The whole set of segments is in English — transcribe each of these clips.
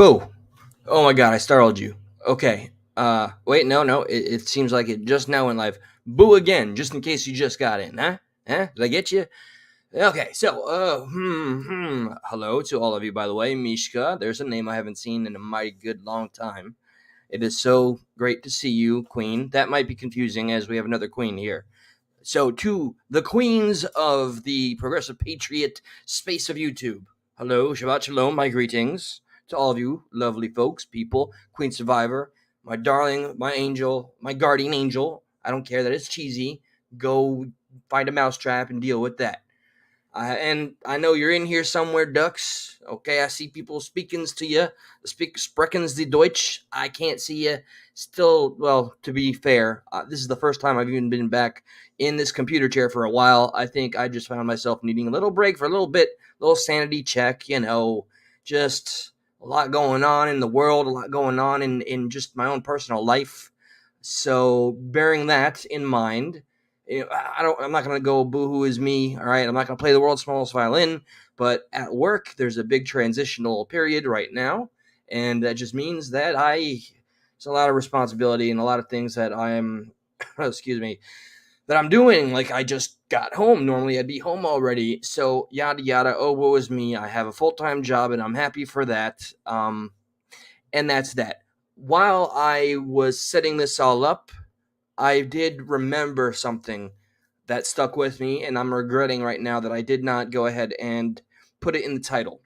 Boo! Oh my god, I startled you. Okay. Wait, no. It seems like it just now went live. Boo again, just in case you just got in, huh? Huh? Did I get you? Okay, so, hello to all of you, by the way. Mishka, there's a name I haven't seen in a mighty good long time. It is so great to see you, Queen. That might be confusing as we have another Queen here. So, to the queens of the Progressive Patriot space of YouTube, hello, Shabbat Shalom, my greetings to all of you lovely folks, people, Queen Survivor, my darling, my angel, my guardian angel. I don't care that it's cheesy. Go find a mousetrap and deal with that. And I know you're in here somewhere, Ducks. Okay, I see people speakings to you. Spreckens the Deutsch. I can't see you. Still, well, to be fair, this is the first time I've even been back in this computer chair for a while. I think I just found myself needing a little break for a little bit, little sanity check, just a lot going on in the world, a lot going on in just my own personal life. So, bearing that in mind, I'm not gonna go boohoo is me. All right, I'm not gonna play the world's smallest violin. But at work, there's a big transitional period right now, and that just means that it's a lot of responsibility and a lot of things that I'm, excuse me, that I'm doing. Like I just got home. Normally I'd be home already. So yada yada. Oh, woe is me. I have a full time job, and I'm happy for that. And that's that. While I was setting this all up, I did remember something that stuck with me, and I'm regretting right now that I did not go ahead and put it in the title.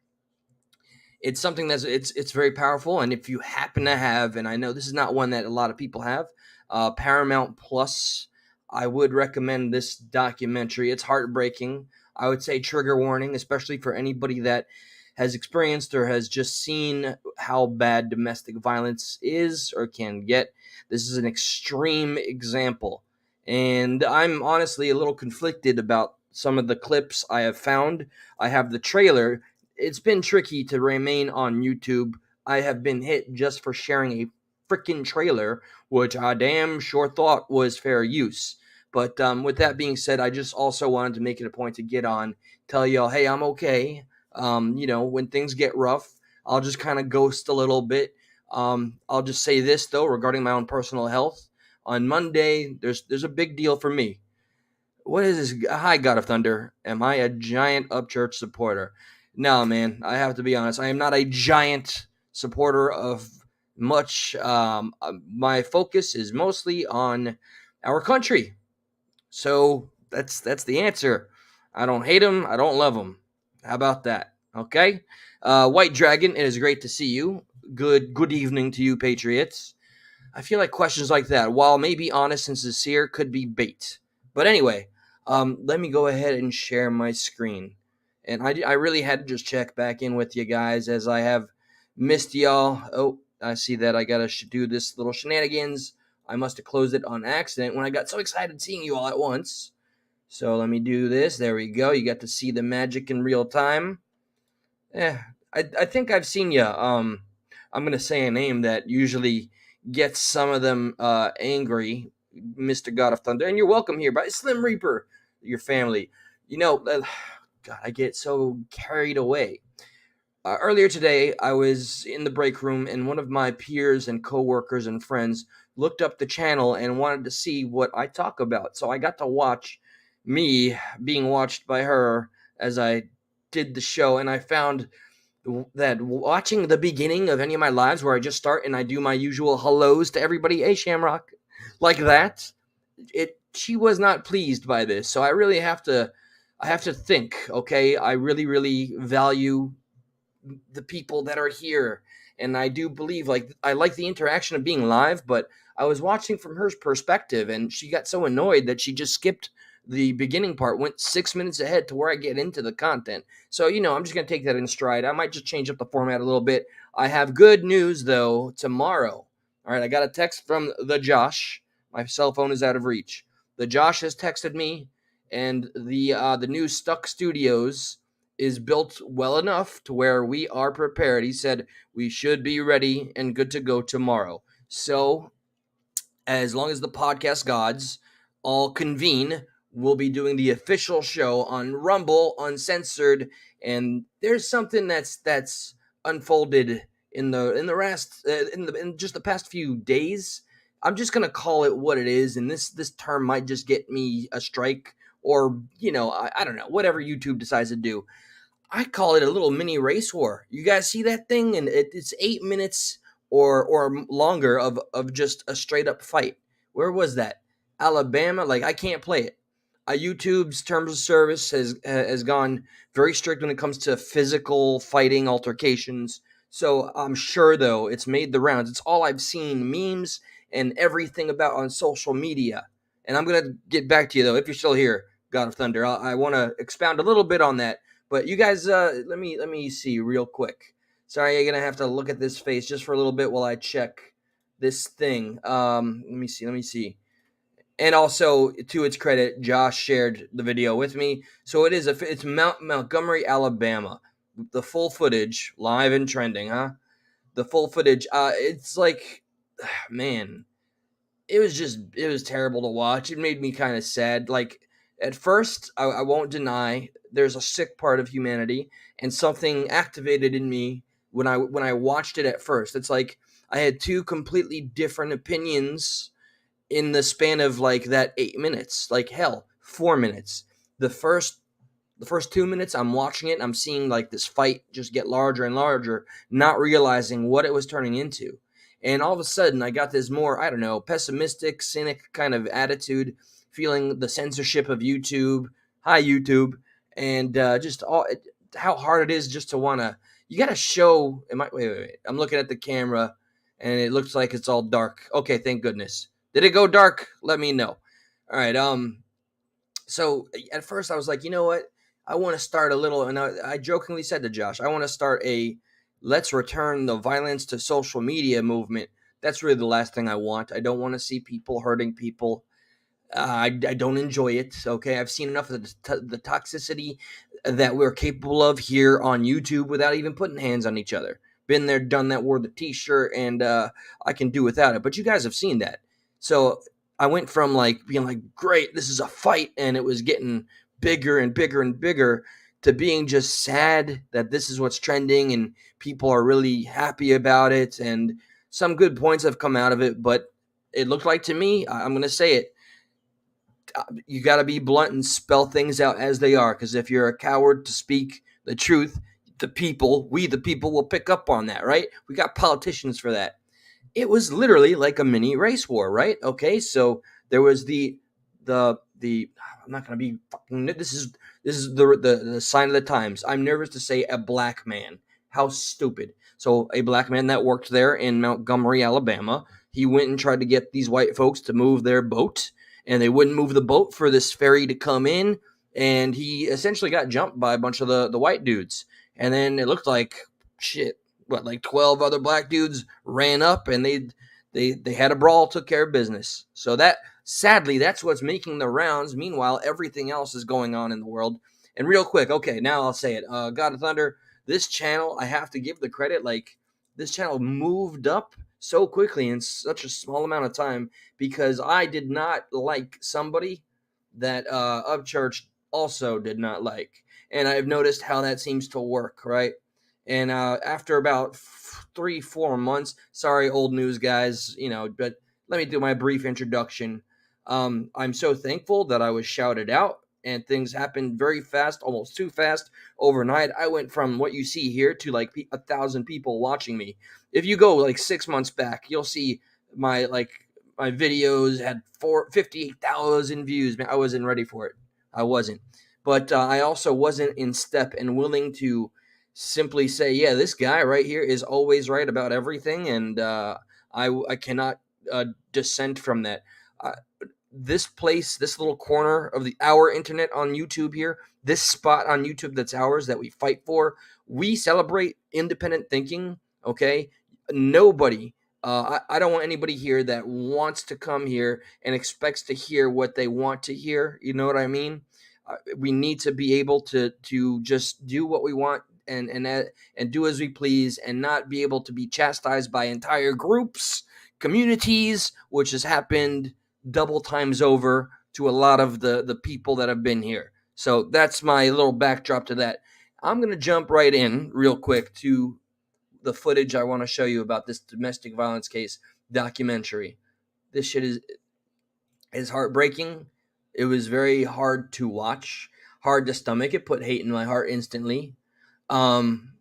It's something it's very powerful, and if you happen to have, and I know this is not one that a lot of people have, Paramount Plus, I would recommend this documentary. It's heartbreaking. I would say trigger warning, especially for anybody that has experienced or has just seen how bad domestic violence is or can get. This is an extreme example. And I'm honestly a little conflicted about some of the clips I have found. I have the trailer. It's been tricky to remain on YouTube. I have been hit just for sharing a freaking trailer, which I damn sure thought was fair use. But with that being said, I just also wanted to make it a point to get on, tell y'all, hey, I'm okay. When things get rough, I'll just kind of ghost a little bit. I'll just say this though, regarding my own personal health. On Monday, there's a big deal for me. What is this? Hi, God of Thunder. Am I a giant Upchurch supporter? No, man. I have to be honest. I am not a giant supporter of much. My focus is mostly on our country. So that's the answer. I don't hate him. I don't love him. How about that? Okay. White Dragon. It is great to see you. Good evening to you, Patriots. I feel like questions like that, while maybe honest and sincere, could be bait. But anyway, let me go ahead and share my screen. And I really had to just check back in with you guys as I have missed y'all. Oh, I see that I got to do this little shenanigans. I must have closed it on accident when I got so excited seeing you all at once. So let me do this. There we go. You got to see the magic in real time. Yeah, I think I've seen you. I'm gonna say a name that usually gets some of them angry, Mr. God of Thunder, and you're welcome here, by Slim Reaper, your family. God, I get so carried away. Earlier today, I was in the break room, and one of my peers and coworkers and friends looked up the channel and wanted to see what I talk about. So I got to watch me being watched by her as I did the show, and I found that watching the beginning of any of my lives where I just start and I do my usual hellos to everybody, hey Shamrock, like that, she was not pleased by this. So I have to think, okay? I really, really value the people that are here. And I do believe, like, I like the interaction of being live, but I was watching from her perspective, and she got so annoyed that she just skipped the beginning part, went 6 minutes ahead to where I get into the content. So, I'm just going to take that in stride. I might just change up the format a little bit. I have good news, though, tomorrow. All right, I got a text from the Josh. My cell phone is out of reach. The Josh has texted me, and the new Stuck Studios is built well enough to where we are prepared. He said we should be ready and good to go tomorrow. So, as long as the podcast gods all convene, we'll be doing the official show on Rumble, uncensored, and there's something that's unfolded in just the past few days. I'm just gonna call it what it is, and this term might just get me a strike, or I don't know, whatever YouTube decides to do. I call it a little mini race war. You guys see that thing? And it's 8 minutes or longer of just a straight up fight. Where was that? Alabama. Like, I can't play it. YouTube's terms of service has gone very strict when it comes to physical fighting altercations. So I'm sure though it's made the rounds. It's all I've seen, memes and everything about on social media. And I'm gonna get back to you though if you're still here, God of Thunder. I want to expound a little bit on that, but you guys, let me see real quick. Sorry, you're gonna have to look at this face just for a little bit while I check this thing. Let me see. And also, to its credit, Josh shared the video with me. So it's Montgomery, Alabama. The full footage, live and trending, huh? The full footage. It's like, man, it was terrible to watch. It made me kind of sad. Like, at first, I won't deny there's a sick part of humanity, and something activated in me when I watched it at first. It's like I had two completely different opinions in the span of like that 8 minutes. Like, hell, 4 minutes. The first the first 2 minutes I'm watching it, I'm seeing like this fight just get larger and larger, not realizing what it was turning into. And all of a sudden I got this more, I don't know, pessimistic, cynic kind of attitude, feeling the censorship of YouTube. Hi YouTube. And just how hard it is just to want to, you got to show, wait, I'm looking at the camera and it looks like it's all dark. Okay, thank goodness. Did it go dark? Let me know. All right. So at first I was like, you know what? I want to start a little, and I jokingly said to Josh, I want to start a let's return the violence to social media movement. That's really the last thing I want. I don't want to see people hurting people. I don't enjoy it. Okay, I've seen enough of the toxicity that we're capable of here on YouTube without even putting hands on each other. Been there, done that. Wore the T-shirt, and I can do without it. But you guys have seen that. So I went from like being like, great, this is a fight, and it was getting bigger and bigger and bigger, to being just sad that this is what's trending and people are really happy about it. And some good points have come out of it, but it looked like to me, I'm going to say it, you got to be blunt and spell things out as they are. Because if you're a coward to speak the truth, we the people will pick up on that, right? We got politicians for that. It was literally like a mini race war, right? Okay, so there was the I'm not gonna be fucking. This is the sign of the times. I'm nervous to say a black man. How stupid. So a black man that worked there in Montgomery, Alabama, he went and tried to get these white folks to move their boat, and they wouldn't move the boat for this ferry to come in, and he essentially got jumped by a bunch of the white dudes. And then it looked like shit. What, like 12 other black dudes ran up, and they had a brawl, took care of business. So that, sadly, that's what's making the rounds. Meanwhile, everything else is going on in the world. And real quick, okay, now I'll say it. God of Thunder, this channel, I have to give the credit. Like, this channel moved up so quickly in such a small amount of time, because I did not like somebody that Upchurch also did not like. And I've noticed how that seems to work, right? And after about 3-4 months, sorry, old news guys, but let me do my brief introduction. I'm so thankful that I was shouted out, and things happened very fast, almost too fast. Overnight, I went from what you see here to like 1,000 people watching me. If you go like 6 months back, you'll see my videos had 58,000 views. Man, I wasn't ready for it. I wasn't. But I also wasn't in step and willing to simply say, yeah, this guy right here is always right about everything, and I cannot dissent from that. Uh, this place, this little corner of our internet on YouTube here, this spot on YouTube that's ours, that we fight for, we celebrate independent thinking, okay? Nobody, I don't want anybody here that wants to come here and expects to hear what they want to hear. You know what I mean? We need to be able to just do what we want, and do as we please, and not be able to be chastised by entire groups, communities, which has happened double times over to a lot of the people that have been here. So that's my little backdrop to that. I'm going to jump right in real quick to the footage I want to show you about this domestic violence case documentary. This shit is heartbreaking. It was very hard to watch, hard to stomach. It put hate in my heart instantly. Um,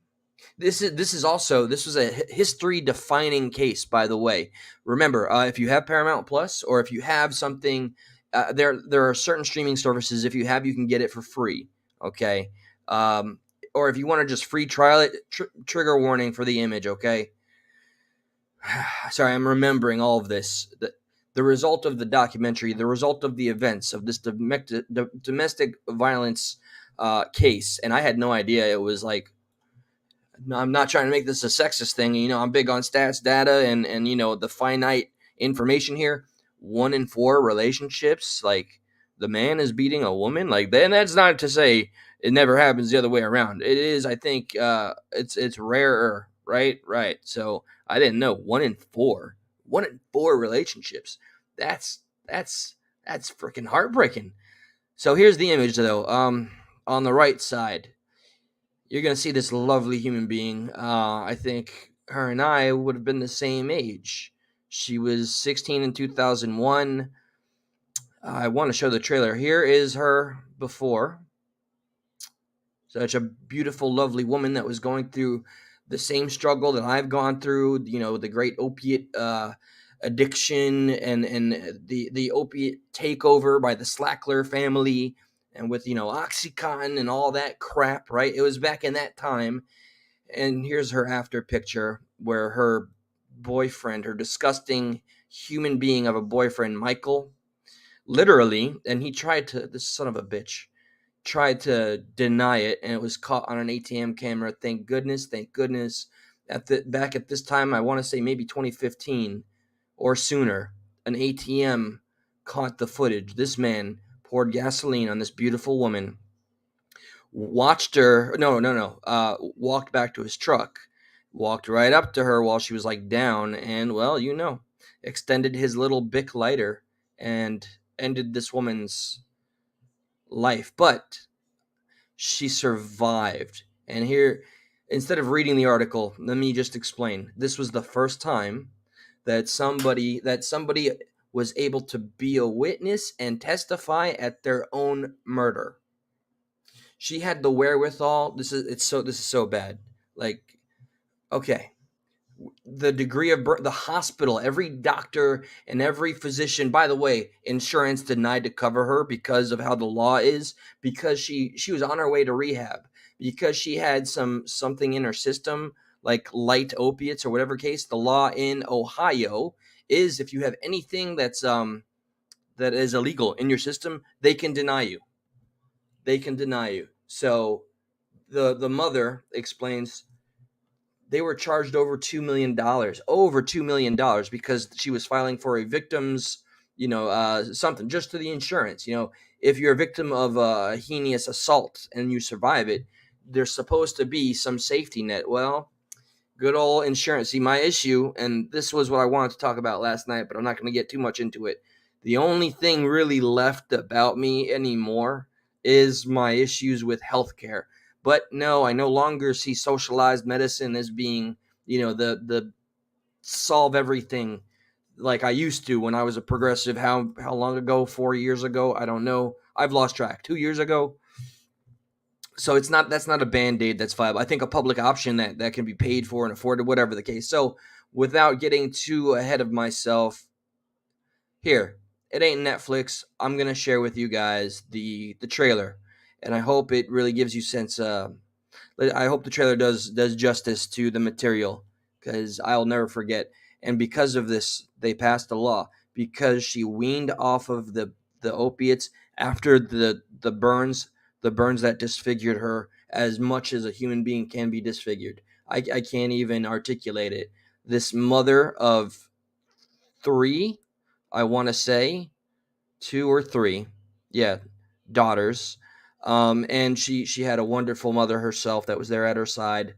this was a history defining case, by the way. Remember, if you have Paramount Plus, or if you have something, there are certain streaming services. If you have, you can get it for free. Okay, um, or if you want to just free trial it, trigger warning for the image. Okay, sorry, I'm remembering all of this. The result of the documentary, the result of the events of this domestic violence case, and I had no idea it was like. I'm not trying to make this a sexist thing. I'm big on stats, data, and the finite information here. 1 in 4 relationships, like the man is beating a woman, like then that's not to say it never happens the other way around. It is, I think, it's rarer, right? Right. So I didn't know 1 in 4, 1 in 4 relationships. That's that's that's freaking heartbreaking. So here's the image though. On the right side, you're going to see this lovely human being. I think her and I would have been the same age. She was 16 in 2001. I want to show the trailer. Here is her before. Such a beautiful, lovely woman that was going through the same struggle that I've gone through, the great opiate addiction and the opiate takeover by the Slackler family, and with, Oxycontin and all that crap, right? It was back in that time. And here's her after picture where her boyfriend, her disgusting human being of a boyfriend, Michael, literally, and he tried to, this son of a bitch, tried to deny it, and it was caught on an ATM camera. Thank goodness, thank goodness. Back at this time, I want to say maybe 2015 or sooner, an ATM caught the footage. This man poured gasoline on this beautiful woman, watched her, walked back to his truck, walked right up to her while she was like down, and well, extended his little Bic lighter and ended this woman's life. But she survived. And here, instead of reading the article, let me just explain. This was the first time that somebody was able to be a witness and testify at their own murder. She had the wherewithal. This is so bad. Like, okay, the degree of the hospital, every doctor and every physician. By the way, insurance denied to cover her because of how the law is. Because she was on her way to rehab, because she had something in her system like light opiates or whatever case. The law in Ohio is if you have anything that is illegal in your system, they can deny you. So the mother explains they were charged over $2 million because she was filing for a victim's, something just to the insurance. If you're a victim of a heinous assault and you survive it, there's supposed to be some safety net. Well, good old insurance. See, my issue, and this was what I wanted to talk about last night, but I'm not going to get too much into it. The only thing really left about me anymore is my issues with healthcare. But no, I no longer see socialized medicine as being, the solve everything like I used to when I was a progressive. How long ago? 4 years ago? I don't know. I've lost track. 2 years ago. So that's not a band-aid that's viable. I think a public option that can be paid for and afforded, whatever the case. So without getting too ahead of myself, here, it ain't Netflix. I'm gonna share with you guys the trailer, and I hope it really gives you sense. I hope the trailer does justice to the material, because I'll never forget. And because of this, they passed a law because she weaned off of the opiates after the burns that disfigured her as much as a human being can be disfigured. I can't even articulate it. This mother of 3, I want to say 2 or 3, yeah, daughters. And she had a wonderful mother herself that was there at her side.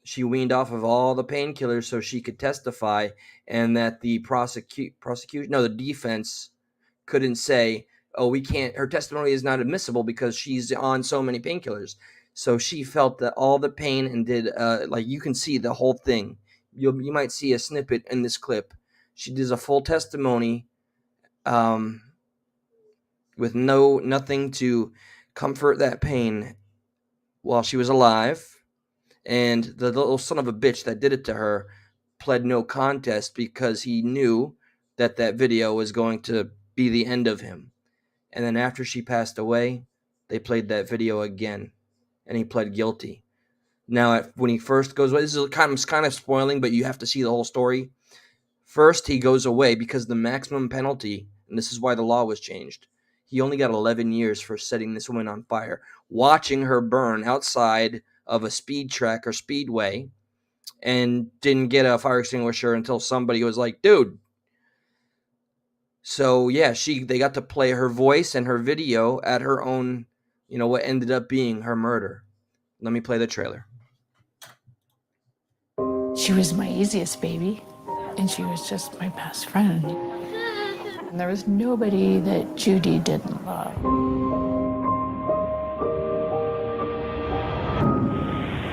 She weaned off of all the painkillers so she could testify, and that the the defense couldn't say, oh, we can't, her testimony is not admissible because she's on so many painkillers. So she felt that all the pain and did like you can see the whole thing. You might see a snippet in this clip. She does a full testimony um, with nothing to comfort that pain while she was alive, and the little son of a bitch that did it to her pled no contest because he knew that that video was going to be the end of him. And then after she passed away, they played that video again, and he pled guilty. Now, when he first goes away, this is kind of spoiling, but you have to see the whole story. First, he goes away because the maximum penalty, and this is why the law was changed, he only got 11 years for setting this woman on fire, watching her burn outside of a speed track or speedway, and didn't get a fire extinguisher until somebody was like, dude. So yeah, they got to play her voice and her video at her own, what ended up being her murder. Let me play the trailer. She was my easiest baby, and she was just my best friend. And there was nobody that Judy didn't love.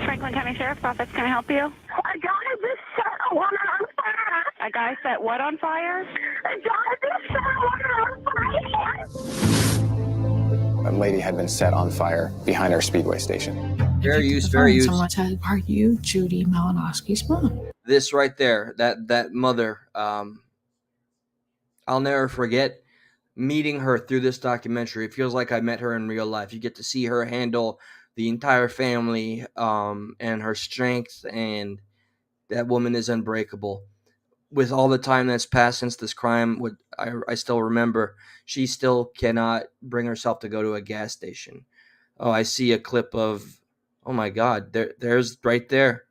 Franklin County Sheriff's Office, can I help you? A guy just set a woman on fire. A guy set what on fire? A guy just set a woman on fire. A lady had been set on fire behind our speedway station. Very used, very used. Someone said, "Are you Judy Malinowski's mom?" This right there, that mother, I'll never forget meeting her through this documentary. It feels like I met her in real life. You get to see her handle the entire family, and her strength, and that woman is unbreakable. With all the time that's passed since this crime, I still remember, she still cannot bring herself to go to a gas station. Oh, I see a clip of, oh my God, there's right there.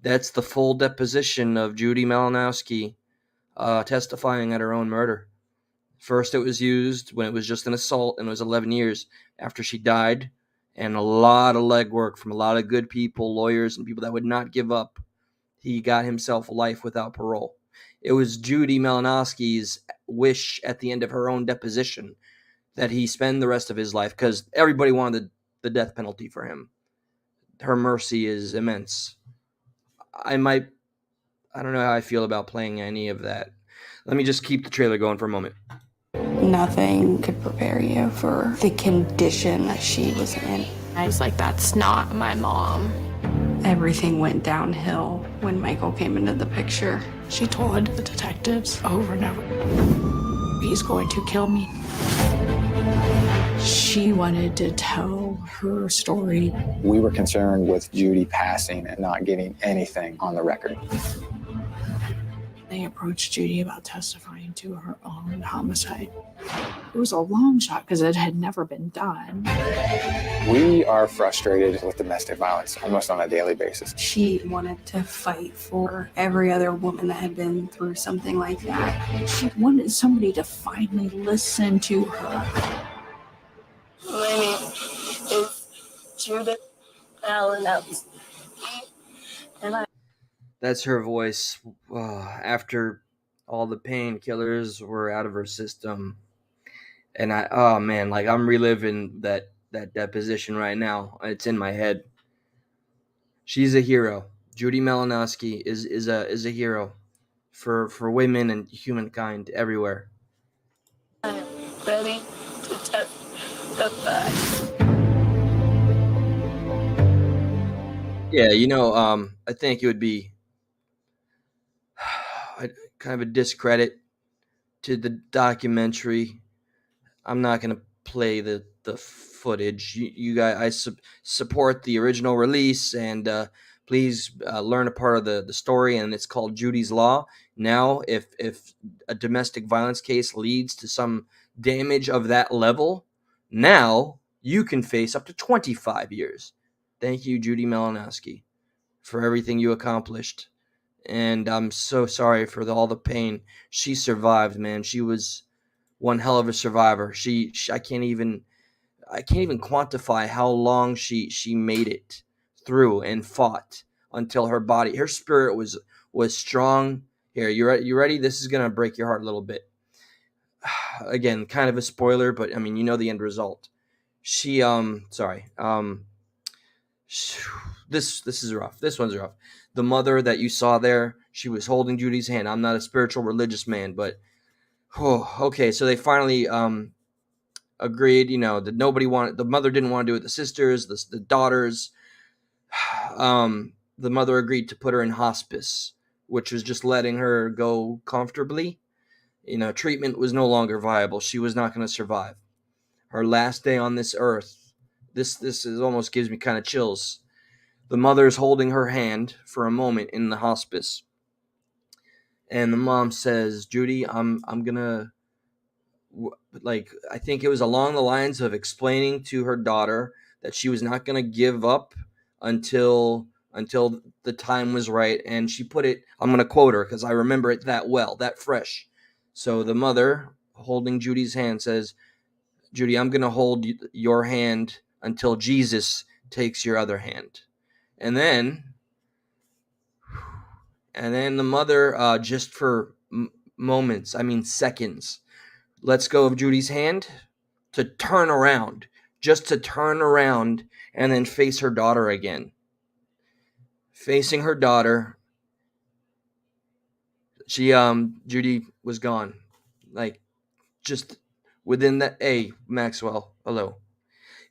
That's the full deposition of Judy Malinowski testifying at her own murder. First, it was used when it was just an assault, and it was 11 years after she died, and a lot of legwork from a lot of good people, lawyers, and people that would not give up. He got himself life without parole. It was Judy Malinowski's wish at the end of her own deposition that he spend the rest of his life, because everybody wanted the death penalty for him. Her mercy is immense. I don't know how I feel about playing any of that. Let me just keep the trailer going for a moment. Nothing could prepare you for the condition that she was in. I was like, "That's not my mom." Everything went downhill when Michael came into the picture. She told the detectives over and over, "He's going to kill me." She wanted to tell her story. We were concerned with Judy passing and not getting anything on the record. They approached Judy about testifying to her own homicide. It was a long shot because it had never been done. We are frustrated with domestic violence almost on a daily basis. She wanted to fight for every other woman that had been through something like that. She wanted somebody to finally listen to her. My name is Judith Malinowski. And That's her voice after all the painkillers were out of her system. And oh man, like I'm reliving that deposition right now. It's in my head. She's a hero. Judy Malinowski is a hero for women and humankind everywhere. I am ready to testify. Yeah, I think it would be kind of a discredit to the documentary. I'm not going to play the footage. You guys, I support the original release, and please learn a part of the story, and it's called Judy's Law. Now, if a domestic violence case leads to some damage of that level, now you can face up to 25 years. Thank you, Judy Malinowski, for everything you accomplished. And I'm so sorry for all the pain. She survived, man. She was one hell of a survivor. I can't even quantify how long she made it through and fought until her spirit was strong. Here, you ready? This is gonna break your heart a little bit. Again, kind of a spoiler, but I mean, the end result. She This is rough. This one's rough. The mother that you saw there, she was holding Judy's hand. I'm not a spiritual religious man, but okay. So they finally agreed. That nobody wanted. The mother didn't want to do it. The sisters, the daughters. The mother agreed to put her in hospice, which was just letting her go comfortably. Treatment was no longer viable. She was not going to survive. Her last day on this earth. This is almost gives me kind of chills. The mother's holding her hand for a moment in the hospice, and the mom says, "Judy, I'm gonna." I think it was along the lines of explaining to her daughter that she was not gonna give up until the time was right, and she put it. I'm gonna quote her because I remember it that well, that fresh. So the mother, holding Judy's hand, says, "Judy, I'm gonna hold your hand until Jesus takes your other hand." And then the mother, just for moments, I mean seconds, lets go of Judy's hand to turn around, just to turn around and then face her daughter again. Facing her daughter, Judy was gone. Just within that, hey, Maxwell, hello.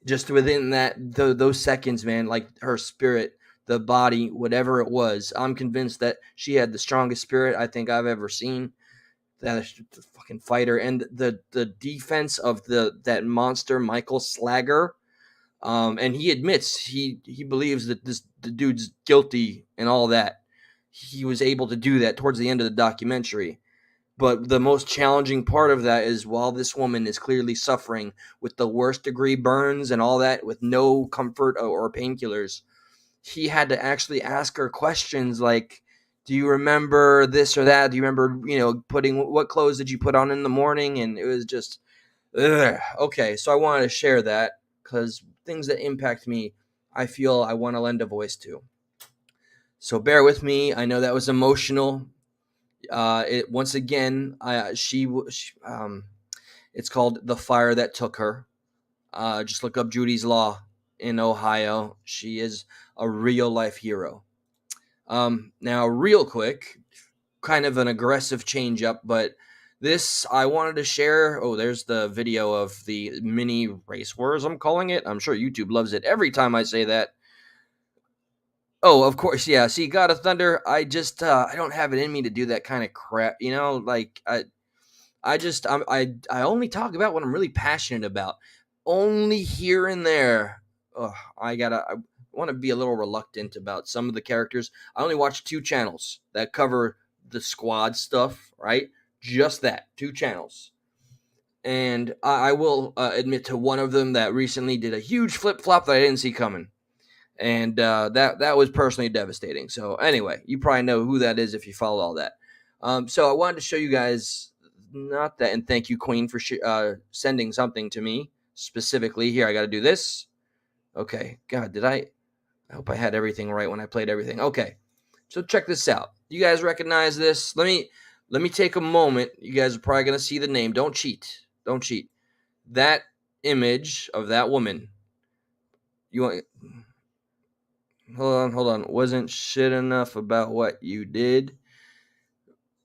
Just within those seconds, man, her spirit, the body, whatever it was, I'm convinced that she had the strongest spirit I think I've ever seen. That fucking fighter, and the defense of that monster Michael Slager, and he admits he believes that the dude's guilty and all that. He was able to do that towards the end of the documentary. But the most challenging part of that is while this woman is clearly suffering with the worst degree burns and all that, with no comfort or painkillers, he had to actually ask her questions like, do you remember this or that? Do you remember, what clothes did you put on in the morning? And it was just, ugh. Okay. So I wanted to share that because things that impact me, I feel I want to lend a voice to. So bear with me. I know that was emotional. Once again, it's called The Fire That Took Her. Just look up Judy's Law in Ohio. She is a real life hero. Now, real quick, kind of an aggressive change up, but this I wanted to share. Oh, there's the video of the mini race wars, I'm calling it. I'm sure YouTube loves it every time I say that. Oh, of course, yeah. See, God of Thunder, I just I don't have it in me to do that kind of crap. I only talk about what I'm really passionate about. Only here and there. I want to be a little reluctant about some of the characters. I only watch 2 channels that cover the squad stuff, right? Just that, 2 channels. And I will admit to one of them that recently did a huge flip-flop that I didn't see coming. And that was personally devastating. So anyway, you probably know who that is if you follow all that. So I wanted to show you guys not that, and thank you, Queen, for sending something to me specifically. Here, I got to do this. Okay. God, I hope I had everything right when I played everything. Okay. So check this out. You guys recognize this? Let me take a moment. You guys are probably gonna see the name. Don't cheat. Don't cheat. That image of that woman. You want? Hold on. Wasn't shit enough about what you did.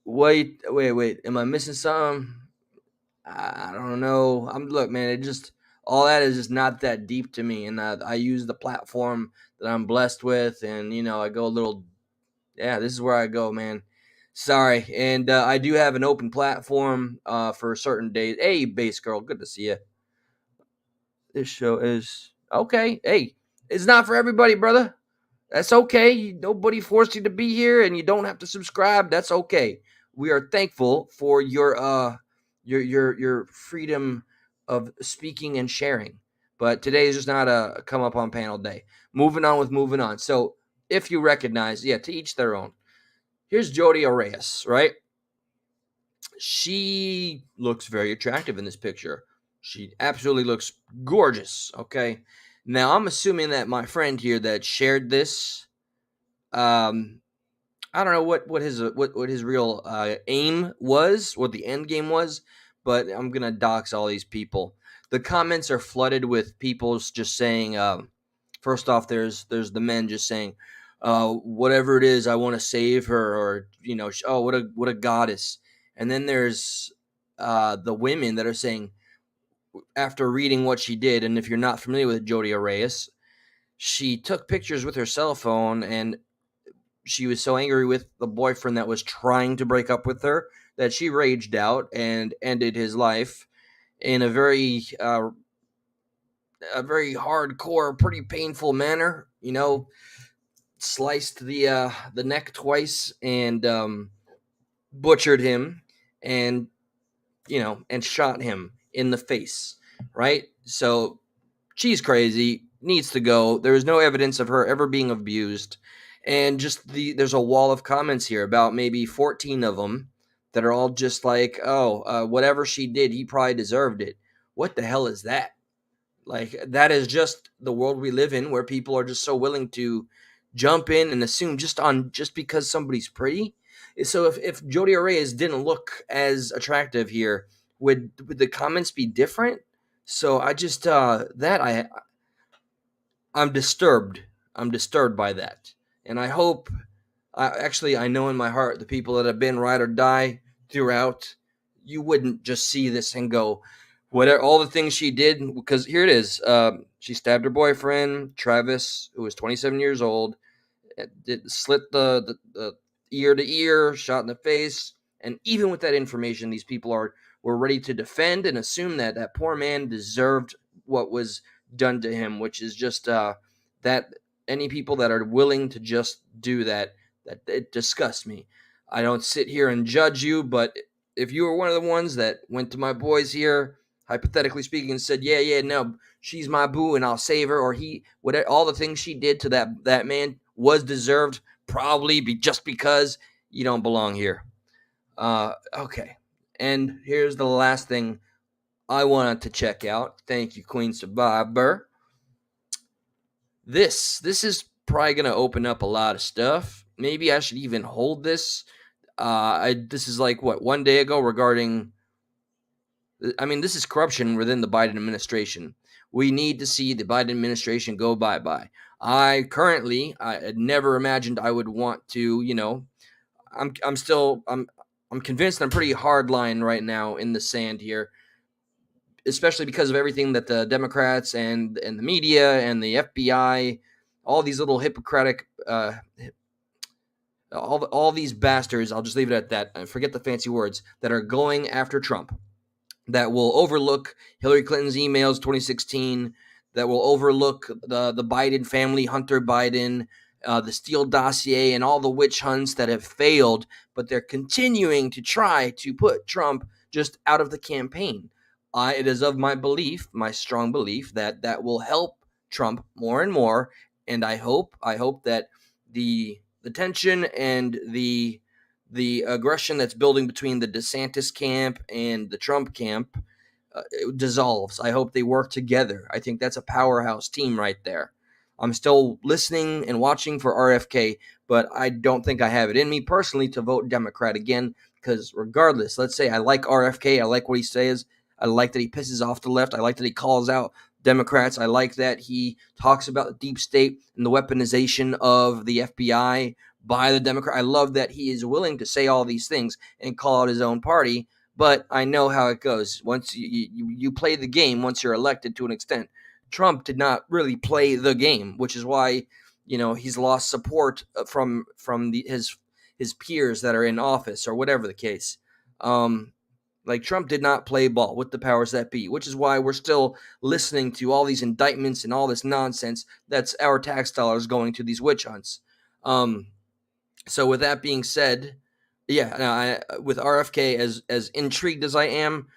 Wait. Am I missing something? I don't know. Look, man. It just all that is just not that deep to me, and I use the platform that I'm blessed with, and I go a little. Yeah, this is where I go, man. Sorry, and I do have an open platform for certain days. Hey, Bass Girl, good to see you. This show is okay. Hey, it's not for everybody, brother. That's okay. Nobody forced you to be here, and you don't have to subscribe. That's okay. We are thankful for your freedom of speaking and sharing. But today is just not a come up on panel day. Moving on. So if you recognize, to each their own. Here's Jodi Arias, right? She looks very attractive in this picture. She absolutely looks gorgeous. Okay. Now I'm assuming that my friend here that shared this, I don't know what his real aim was, what the end game was, but I'm gonna dox all these people. The comments are flooded with people just saying, First off, there's the men just saying, whatever it is, I want to save her, or oh, what a goddess. And then there's the women that are saying, after reading what she did, and if you're not familiar with Jodi Arias, she took pictures with her cell phone, and she was so angry with the boyfriend that was trying to break up with her that she raged out and ended his life in a very hardcore, pretty painful manner. Sliced the neck twice and butchered him, and and shot him in the face. Right. So she's crazy, needs to go. There is no evidence of her ever being abused. And just there's a wall of comments here, about maybe 14 of them, that are all just like, oh, whatever she did, he probably deserved it. What the hell is that? Like, that is just the world we live in, where people are just so willing to jump in and assume just because somebody's pretty. So if Jodi Arias didn't look as attractive here, would the comments be different? So I just I'm disturbed. I'm disturbed by that. And I hope, I know in my heart, the people that have been ride or die throughout, you wouldn't just see this and go, whatever, all the things she did, because here it is. She stabbed her boyfriend, Travis, who was 27 years old, slit the ear to ear, shot in the face. And even with that information, these people were ready to defend and assume that that poor man deserved what was done to him, which is just that any people that are willing to just do that it disgusts me. I don't sit here and judge you, but if you were one of the ones that went to my boys here, hypothetically speaking, and said, yeah, no, she's my boo and I'll save her, or whatever, all the things she did to that man was deserved, probably just because you don't belong here. Okay. And here's the last thing I wanted to check out. Thank you, Queen Survivor. This is probably going to open up a lot of stuff. Maybe I should even hold this. This is like, what, 1 day ago, regarding, I mean, this is corruption within the Biden administration. We need to see the Biden administration go bye-bye. I had never imagined I would want to, I'm convinced I'm pretty hard line right now in the sand here, especially because of everything that the Democrats and the media and the FBI, all these little Hippocratic, all these bastards, I'll just leave it at that. I forget the fancy words, that are going after Trump, that will overlook Hillary Clinton's emails 2016, that will overlook the Biden family, Hunter Biden, the Steele dossier, and all the witch hunts that have failed, but they're continuing to try to put Trump just out of the campaign. It is of my belief, my strong belief, that will help Trump more and more, and I hope that the tension and the aggression that's building between the DeSantis camp and the Trump camp dissolves. I hope they work together. I think that's a powerhouse team right there. I'm still listening and watching for RFK, but I don't think I have it in me personally to vote Democrat again, because regardless, let's say I like RFK, I like what he says, I like that he pisses off the left, I like that he calls out Democrats, I like that he talks about the deep state and the weaponization of the FBI by the Democrat. I love that he is willing to say all these things and call out his own party, but I know how it goes. Once you play the game, once you're elected to an extent. Trump did not really play the game, which is why he's lost support from his peers that are in office, or whatever the case. Like, Trump did not play ball with the powers that be, which is why we're still listening to all these indictments and all this nonsense that's our tax dollars going to these witch hunts. So with that being said, with RFK, as intrigued as I am,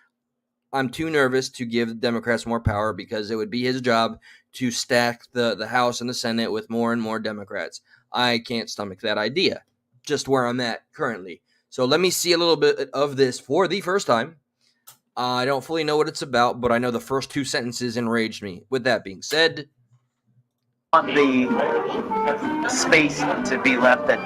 I'm too nervous to give the Democrats more power, because it would be his job to stack the House and the Senate with more and more Democrats. I can't stomach that idea, just where I'm at currently. So let me see a little bit of this for the first time. I don't fully know what it's about, but I know the first two sentences enraged me. With that being said, want the space to be left that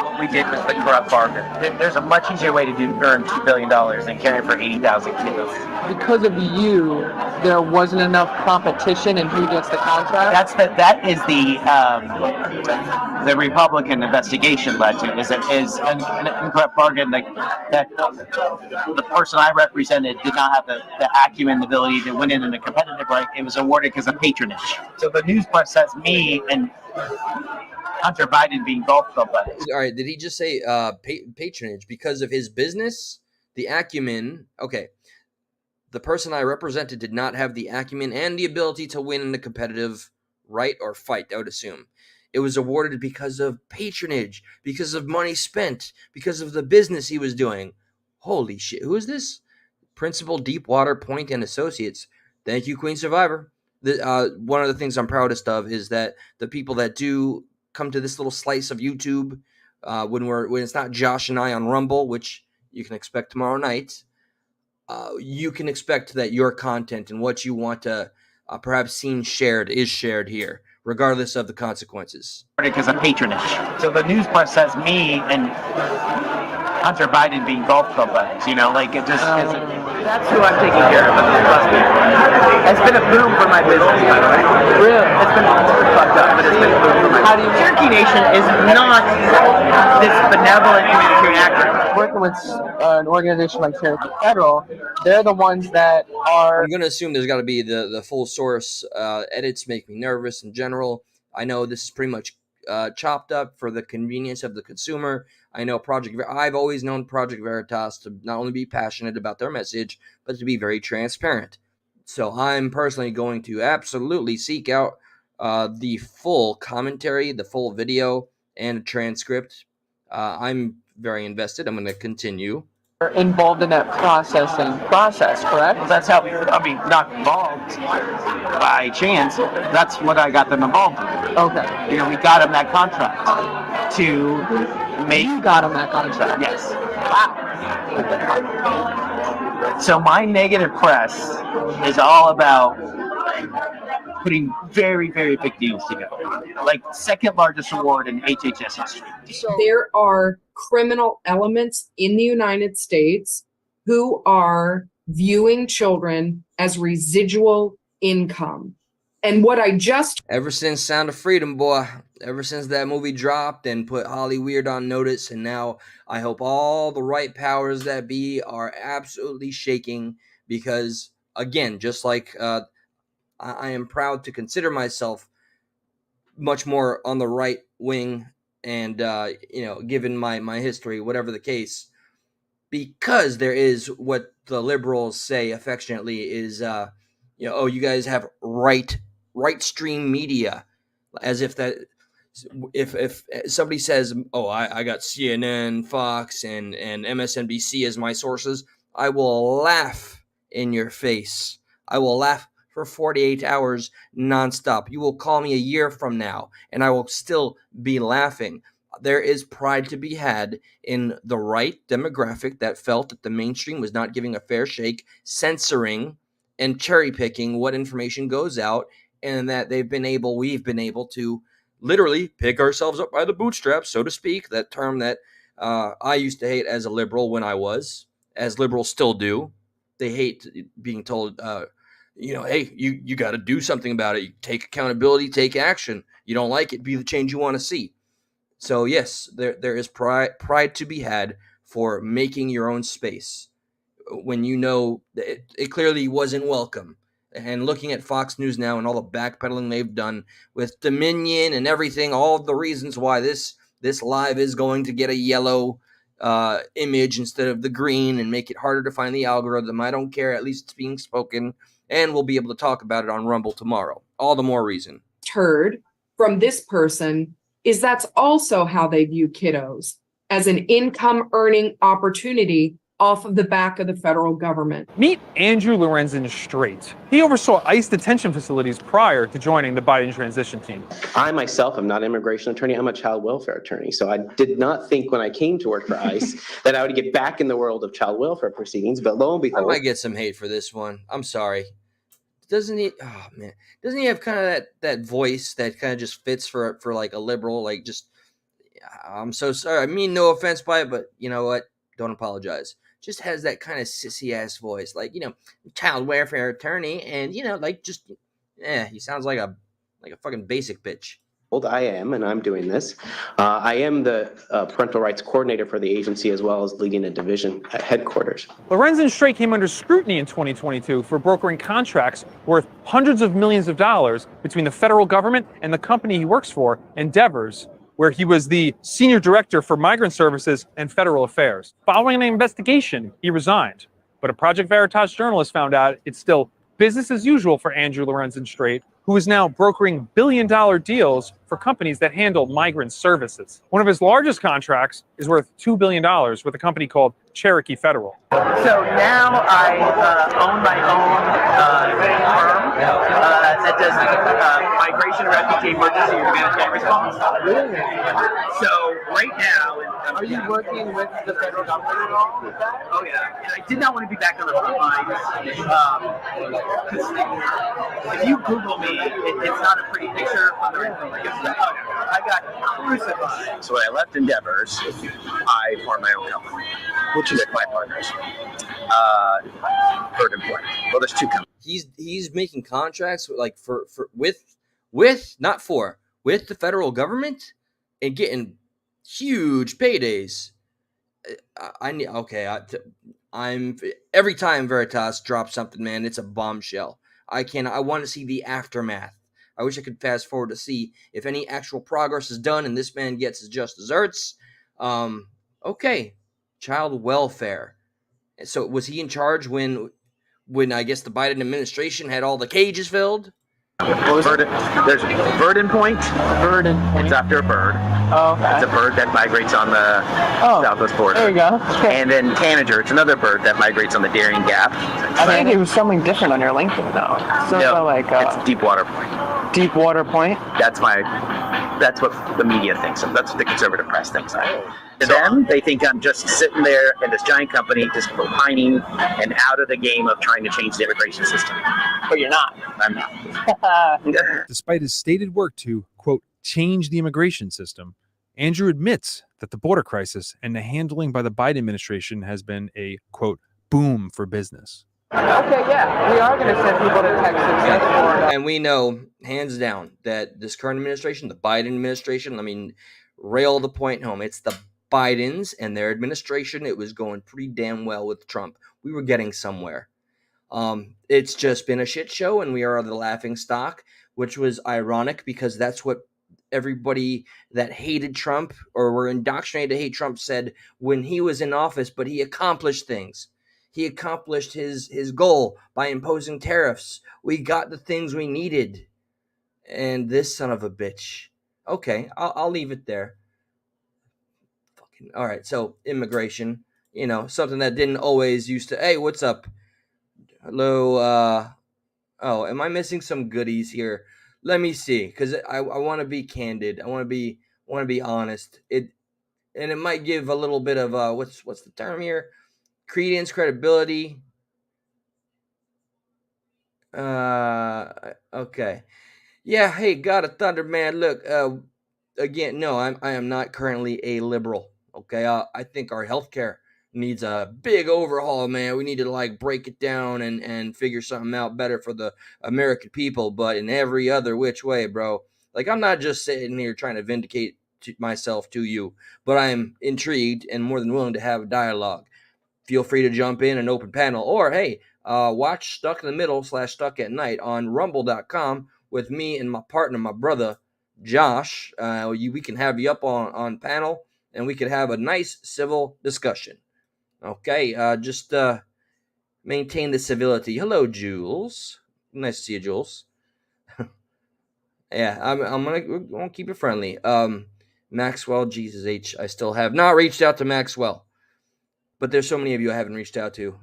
what we did was the corrupt bargain. There's a much easier way to earn $2 billion than caring for 80,000 kids. Because of you, there wasn't enough competition in who gets the contract. That is the Republican investigation led to is an incorrect bargain that the person I represented did not have the acumen, the ability to win it in a competitive right. It was awarded because of patronage. So the news press says me and Hunter Biden being golf club buddies. All right, did he just say patronage because of his business? The acumen, okay. The person I represented did not have the acumen and the ability to win in a competitive right or fight, I would assume. It was awarded because of patronage, because of money spent, because of the business he was doing. Holy shit, who is this? Principal Deepwater Point and Associates. Thank you, Queen Survivor. One of the things I'm proudest of is that the people that do come to this little slice of YouTube, when it's not Josh and I on Rumble, which you can expect tomorrow night, you can expect that your content and what you want to perhaps seen shared is shared here, regardless of the consequences. Because of patronage. So the news press says me and Hunter Biden being golf club buddies, it just that's who I'm taking care of. It's been a boom for my business, by the way. Really? It's been fucked up, but it's been a boom for my business. Cherokee Nation is not this benevolent humanitarian actor. Working with an organization like Cherokee Federal, they're the ones that are... I'm going to assume there's got to be the full source. Edits make me nervous in general. I know this is pretty much chopped up for the convenience of the consumer. I know I've always known Project Veritas to not only be passionate about their message, but to be very transparent. So I'm personally going to absolutely seek out the full commentary, the full video, and a transcript. I'm very invested. I'm going to continue. Involved in that process, correct? Well, that's how, not involved by chance. That's what I got them involved with. Okay. We got them that contract to make... You got them that contract? Yes. Wow. So my negative press is all about putting very, very big deals together. Like second largest award in HHS history. There are criminal elements in the United States who are viewing children as residual income. And what I just... Ever since Sound of Freedom, boy, ever since that movie dropped and put Holly Weird on notice, and now I hope all the right powers that be are absolutely shaking because, again, just like I am proud to consider myself much more on the right wing and, given my history, whatever the case, because there is what the liberals say affectionately is, oh, you guys have right stream media, as if that if somebody says, oh, I got CNN, Fox, and MSNBC as my sources, I will laugh in your face. I will laugh for 48 hours nonstop. You will call me a year from now, and I will still be laughing. There is pride to be had in the right demographic that felt that the mainstream was not giving a fair shake, censoring and cherry picking what information goes out, and that we've been able to literally pick ourselves up by the bootstraps, so to speak. That term that I used to hate as a liberal when I was, as liberals still do. They hate being told, hey, you got to do something about it. You take accountability, take action. You don't like it, be the change you want to see. So yes, there is pride to be had for making your own space when you know that it clearly wasn't welcome. And looking at Fox News now and all the backpedaling they've done with Dominion and everything, all of the reasons why this live is going to get a yellow image instead of the green and make it harder to find the algorithm. I don't care. At least it's being spoken, and we'll be able to talk about it on Rumble tomorrow. All the more reason. Heard from this person is that's also how they view kiddos, as an income earning opportunity off of the back of the federal government. Meet Andrew Lorenzen Strait. He oversaw ICE detention facilities prior to joining the Biden transition team. I myself am not an immigration attorney. I'm a child welfare attorney. So I did not think when I came to work for ICE that I would get back in the world of child welfare proceedings. But lo and behold, I might get some hate for this one. I'm sorry. doesn't he? Oh man, doesn't he have kind of that voice that kind of just fits for like a liberal? Like, just, I'm so sorry. I mean, no offense by it, but you know what? Don't apologize. Just has that kind of sissy ass voice, like, child welfare attorney, and like, just, he sounds like a fucking basic bitch. I am, and I'm doing this. I am the parental rights coordinator for the agency, as well as leading a division at headquarters. Lorenzen Strait came under scrutiny in 2022 for brokering contracts worth hundreds of millions of dollars between the federal government and the company he works for, Endeavors, where he was the senior director for migrant services and federal affairs. Following an investigation, he resigned. But a Project Veritas journalist found out it's still business as usual for Andrew Lorenzen Strait, who is now brokering billion-dollar deals for companies that handle migrant services. One of his largest contracts is worth $2 billion with a company called Cherokee Federal. So now I own my own firm that does migration, refugee, emergency humanitarian response. So right now, Are you working with the federal government at all with that? oh yeah, and I did not want to be back on the front lines. If you Google me, it's not a pretty picture. I got crucified. So when I left Endeavors, I formed my own company, which is with my partners. Bird and Point. Well, there's two companies. He's making contracts with the federal government and getting huge paydays. I'm every time Veritas drops something, man, it's a bombshell. I want to see the aftermath. I wish I could fast forward to see if any actual progress is done and this man gets his just desserts. Okay, child welfare. So was he in charge when I guess the Biden administration had all the cages filled? There's Verdant Point. Verdant Point. It's after a bird. Oh, okay. It's a bird that migrates on the southwest border. There you go. And then Tanager, it's another bird that migrates on the Darien Gap. I think it was something different on your LinkedIn though. So no, like it's Deepwater Point. Deepwater Point. That's what the media thinks of. That's what the conservative press thinks of. To them, they think I'm just sitting there in this giant company, just opining and out of the game of trying to change the immigration system. But you're not. I'm not. Despite his stated work to, quote, change the immigration system, Andrew admits that the border crisis and the handling by the Biden administration has been a, quote, boom for business. Okay, yeah, we are going to send people to Texas and Florida. And we know, hands down, that this current administration, the Biden administration, rail the point home. It's the Bidens and their administration. It was going pretty damn well with Trump. We were getting somewhere. It's just been a shit show, and we are the laughing stock, which was ironic because that's what everybody that hated Trump or were indoctrinated to hate Trump said when he was in office, but he accomplished things. He accomplished his goal by imposing tariffs. We got the things we needed. And this son of a bitch. Okay, I'll leave it there. Fucking all right. So immigration, something that didn't always used to. Hey, what's up? Hello. Oh, am I missing some goodies here? Let me see, because I want to be candid. I want to be honest. It might give a little bit of what's the term here? Credence, credibility. Okay. Yeah, hey, God of Thunder, man, look, again, no, I am not currently a liberal, okay? I think our healthcare needs a big overhaul, man. We need to, break it down and figure something out better for the American people, but in every other which way, bro. I'm not just sitting here trying to vindicate myself to you, but I am intrigued and more than willing to have a dialogue. Feel free to jump in an open panel, or hey, watch Stuck in the Middle / Stuck at Night on rumble.com with me and my partner, my brother, Josh. We can have you up on panel, and we could have a nice civil discussion. Okay, just maintain the civility. Hello, Jules. Nice to see you, Jules. Yeah, we're gonna keep it friendly. Maxwell, Jesus H. I still have not reached out to Maxwell. But there's so many of you I haven't reached out to.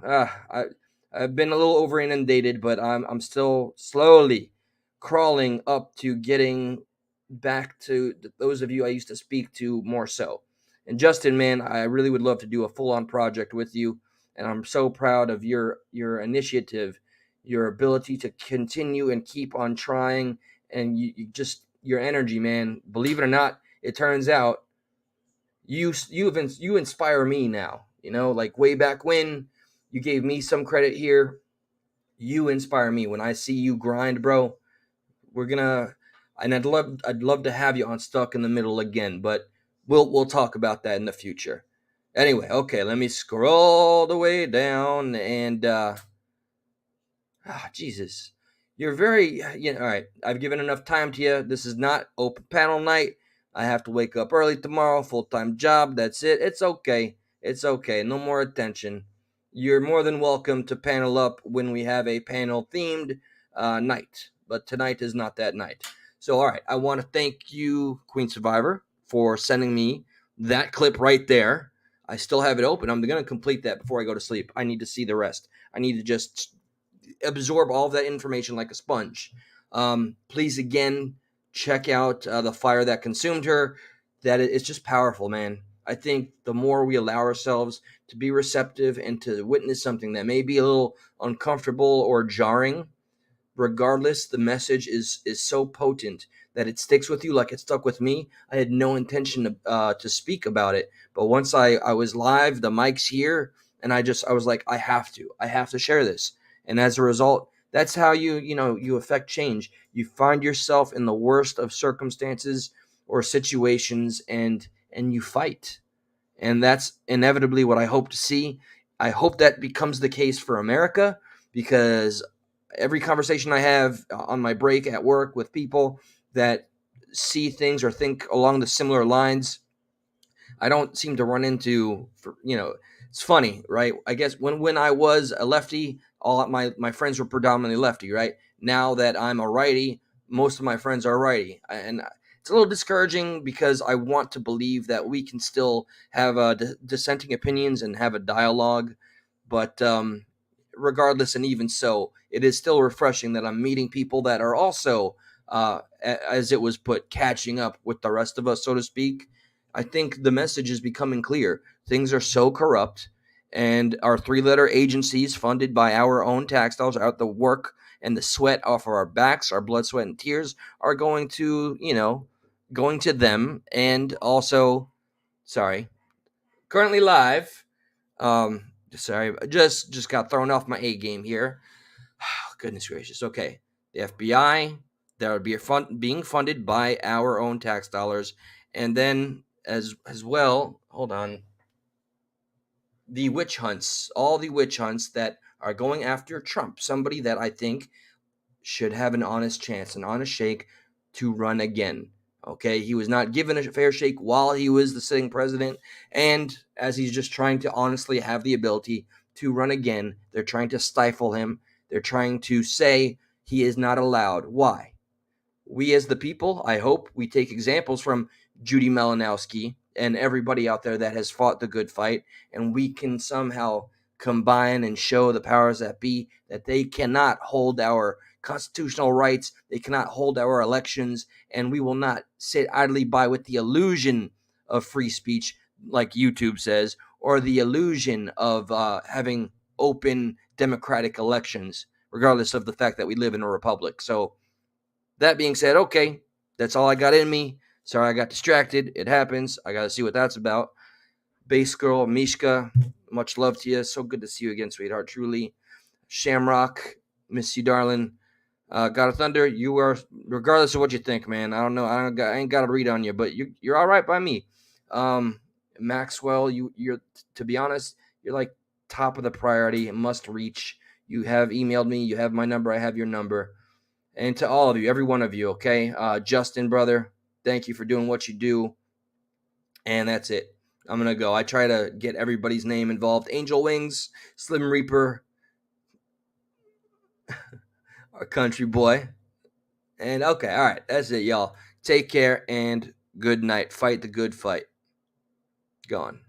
I've been a little over inundated, but I'm still slowly crawling up to getting back to those of you I used to speak to more so. And Justin, man, I really would love to do a full-on project with you, and I'm so proud of your initiative your ability to continue and keep on trying, and you just your energy, man. Believe it or not, it turns out you inspire me now. Like way back when you gave me some credit here, you inspire me when I see you grind, bro. We're gonna, and I'd love to have you on Stuck in the Middle again, but we'll talk about that in the future. Anyway, okay, let me scroll the way down and Jesus. You're very, all right. I've given enough time to you. This is not open panel night. I have to wake up early tomorrow, full-time job. That's it. It's okay. It's okay. No more attention. You're more than welcome to panel up when we have a panel themed night. But tonight is not that night. So, all right. I want to thank you, Queen Survivor, for sending me that clip right there. I still have it open. I'm going to complete that before I go to sleep. I need to see the rest. I need to just absorb all of that information like a sponge. Please again check out The Fire That Consumed Her. That it's just powerful, man. I think the more we allow ourselves to be receptive and to witness something that may be a little uncomfortable or jarring, regardless, the message is so potent that it sticks with you like it stuck with me. I had no intention to speak about it, but once I was live, the mic's here, and I was like, I have to share this. And as a result, that's how you affect change. You find yourself in the worst of circumstances or situations, and you fight. And that's inevitably what I hope to see. I hope that becomes the case for America, because every conversation I have on my break at work with people that see things or think along the similar lines, I don't seem to run into, it's funny, right? I guess when I was a lefty, all my friends were predominantly lefty, right? Now that I'm a righty, most of my friends are righty. And it's a little discouraging because I want to believe that we can still have dissenting opinions and have a dialogue. But regardless, and even so, it is still refreshing that I'm meeting people that are also, as it was put, catching up with the rest of us, so to speak. I think the message is becoming clear. Things are so corrupt, and our three-letter agencies funded by our own tax dollars, out the work and the sweat off of our backs, our blood, sweat, and tears, are going to them. And also, currently live. Sorry, just got thrown off my A game here. Goodness gracious. Okay, the FBI, that would be being funded by our own tax dollars, and then as well. Hold on. The witch hunts, all the witch hunts that are going after Trump, somebody that I think should have an honest chance, an honest shake to run again. Okay, he was not given a fair shake while he was the sitting president, and as he's just trying to honestly have the ability to run again, they're trying to stifle him. They're trying to say he is not allowed. Why? We as the people, I hope we take examples from Judy Malinowski and everybody out there that has fought the good fight, and we can somehow combine and show the powers that be that they cannot hold our constitutional rights, they cannot hold our elections, and we will not sit idly by with the illusion of free speech, like YouTube says, or the illusion of having open democratic elections, regardless of the fact that we live in a republic. So that being said, okay, that's all I got in me. Sorry I got distracted. It happens. I got to see what that's about. Base girl, Mishka, much love to you. So good to see you again, sweetheart. Truly. Shamrock, miss you, darling. God of Thunder, you are, regardless of what you think, man. I don't know. I ain't got to read on you, but you're all right by me. Maxwell, you're, to be honest, you're like top of the priority, must reach. You have emailed me. You have my number. I have your number. And to all of you, every one of you, okay? Justin, brother, thank you for doing what you do. And that's it. I'm going to go. I try to get everybody's name involved. Angel Wings, Slim Reaper, our country boy. And okay, all right. That's it, y'all. Take care and good night. Fight the good fight. Gone.